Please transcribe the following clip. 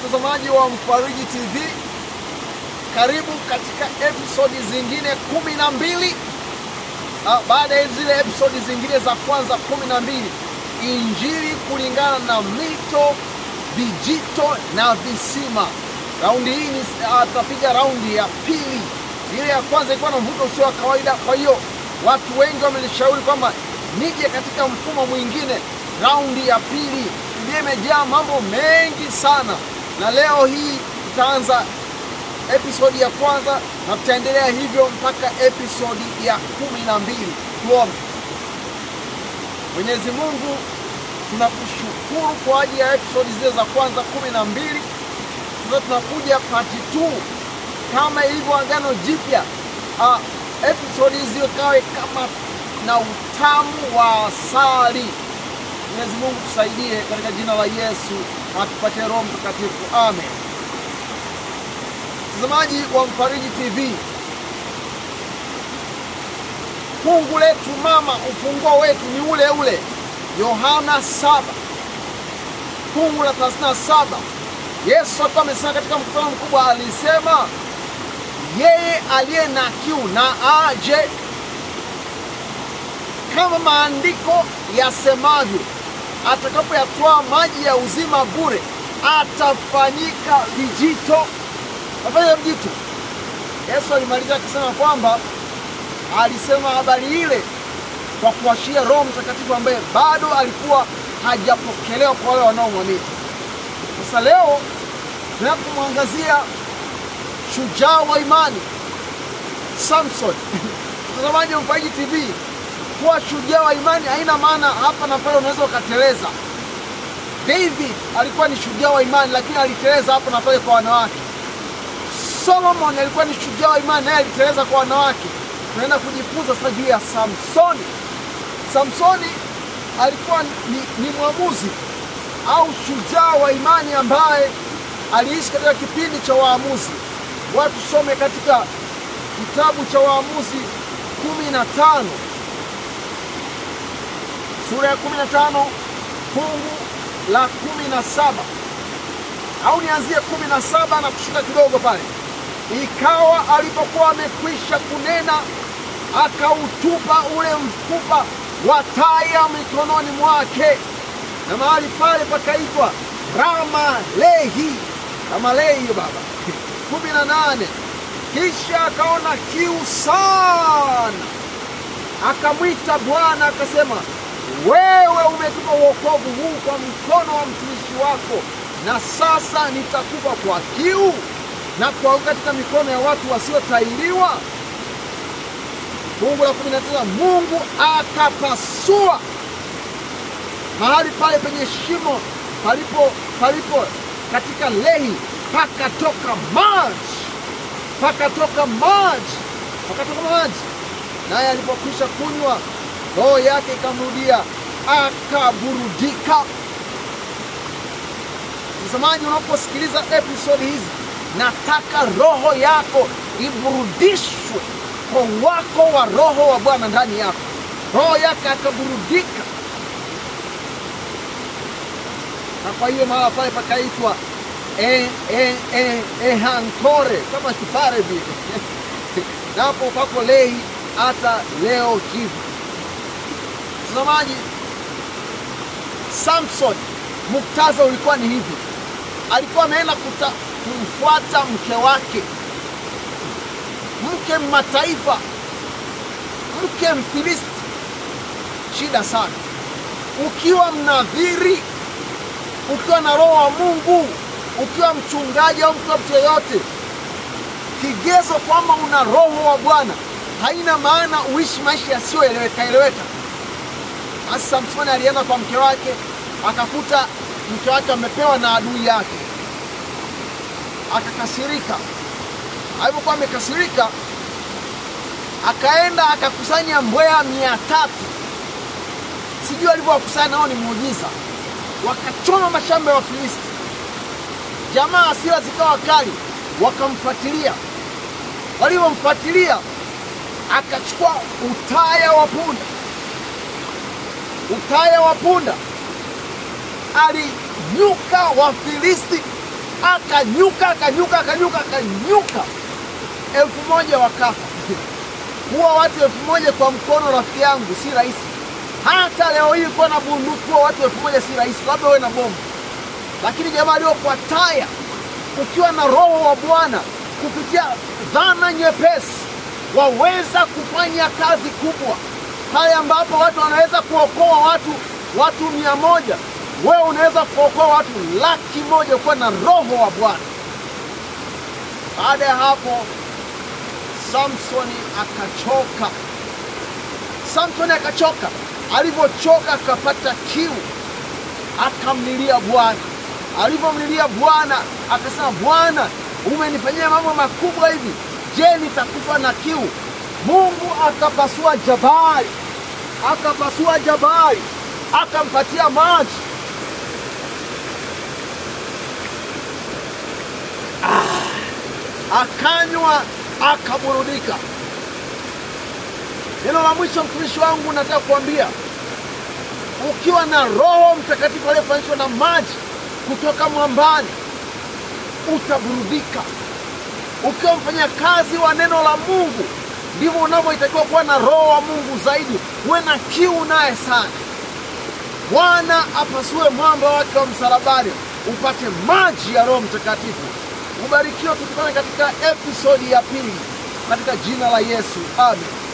mtazamaji wa Mfariji TV, karibu katika episodi zingine 12. Baada ya zile episodi zingine za kwanza 12, injili kulingana na mito, vijito na visima. Raundi hii tutapiga raundi ya pili. Ile ya kwanza ilikuwa na mvuto usio wa kawaida, kwa hiyo watu wengi wamenishauri kwamba nije katika mfumo mwingine. Raundi ya pili ndiyo imejaa mambo mengi sana, na leo hii tutaanza episodi ya kwanza na tutaendelea hivyo mpaka episodi ya 12. Tuombe. Mwenyezi Mungu, tunakushukuru kwa ajili ya episodi zile za kwanza 12. Sasa tunakuja part 2 kama ilivyo Agano Jipya. Episodi hizo kawe kama na utamu wa asali. Mwenyezi Mungu tusaidie katika jina la Yesu, atupatie Roho Mtakatifu. Amen. Mtazamaji wa Mfariji TV, fungu letu mama, ufunguo wetu ni ule ule Yohana 7 fungu la 37. Yesu alikuwa amesema katika mkutano mkubwa, alisema yeye aliye na kiu na aje, kama maandiko yasemavyo, atakapoyatoa maji ya uzima bure, atafanyika vijito. Afanya vijito. Yesu alimaliza akisema kwamba alisema habari ile kwa kuashiria Roho Mtakatifu ambaye bado alikuwa hajapokelewa kwa wale wanaomwamini. Sasa leo tunapomwangazia shujaa wa imani Samson. Mtazamaji wa Mfariji TV, kuwa shujaa wa imani haina maana hapa na pale unaweza ukateleza. David alikuwa ni shujaa wa imani, lakini aliteleza hapa na pale kwa wanawake. Solomon alikuwa ni shujaa wa imani, naye aliteleza kwa wanawake. Tunaenda kujifunza sasa juu ya Samsoni. Samsoni alikuwa ni mwamuzi au shujaa wa imani ambaye aliishi katika kipindi cha waamuzi. Watu some katika kitabu cha Waamuzi 15, sura ya 15 fungu la 17, au nianzie 17 na kushuka kidogo pale. Ikawa alipokuwa amekwisha kunena, akautupa ule mfupa wa taya mikononi mwake, na mahali pale pakaitwa Rama-Lehi. Rama-Lehi baba. 18. Kisha akaona kiu sana, akamwita Bwana akasema, wewe umetupa wokovu huu kwa mkono wa mtumishi wako, na sasa nitakufa kwa kiu na kuanguka katika mikono ya watu wasiotahiriwa. Fungu la 19, Mungu akapasua mahali pale penye shimo palipo katika Lehi, pakatoka maji. Naye alipokwisha kunywa, roho yake ikamrudia, akaburudika. Mtazamaji, unaposikiliza episodi hizi, nataka roho yako iburudishwe kwa wako wa roho wa Bwana ndani yako. Roho yake akaburudika. Na kwa hiyo mahala pale pakaitwa Ehankore, kama kipare vile. Napo pako Lehi hata leo hivi. Mtazamaji, Samson, muktaza ulikuwa ni hivi. Alikuwa ameenda kumfuata mke wake, mke mataifa, mke Mfilisti. Shida sana. Ukiwa mnadhiri, ukiwa na roho wa Mungu, ukiwa mchungaji au mtu yoyote, kigezo kwamba una roho wa Bwana haina maana uishi maisha yasiyoeleweka. Hasa Samson alienda kwa mke wake, akakuta mke wake amepewa na adui yake. Akakasirika. Alipokuwa amekasirika, akaenda akakusanya mbweha 300. Sijui alivyowakusanya, nao ni muujiza. Wakachoma mashamba ya Wafilisti. Jamaa hasira zikawa kali, wakamfuatilia. Waliomfuatilia, akachukua utaya wa punda. Alinyuka Wafilisti, akanyuka. 1000 wakafa. Kuwa watu 1000 kwa mkono, rafiki yangu, si rahisi. Hata leo hii kuwa na bunduki kuwa watu 1000 si rahisi, labda wewe na bomu. Lakini jamaa aliokuwa taya, ukiwa na Roho wa Bwana, kupitia dhana nyepesi waweza kufanya kazi kubwa. Pale ambapo watu wanaweza kuokoa watu 100, wewe unaweza kuokoa watu 100,000 ukiwa na Roho wa Bwana. Baada ya hapo Samsoni akachoka. Alivyochoka akapata kiu, akamlilia Bwana. Alivyomlilia Bwana akasema, Bwana, umenifanyia mambo makubwa hivi, je, nitakufa na kiu? Mungu akapasua jabali, akampatia maji. Akanywa, akaburudika. Neno la mwisho, mtumishi wangu, nataka kuambia, ukiwa na Roho Mtakatifu aliyefanyishwa na maji kutoka mwambani, utaburudika. Ukiwa mfanya kazi wa neno la Mungu, ndivyo unavyotakiwa kuwa na Roho wa Mungu zaidi. Uwe na kiu naye sana. Bwana apasue mwamba wake wa msalabani, upate maji ya Roho Mtakatifu. Ubarikiwe. Tukutane katika episodi ya 2 katika jina la Yesu. Amen.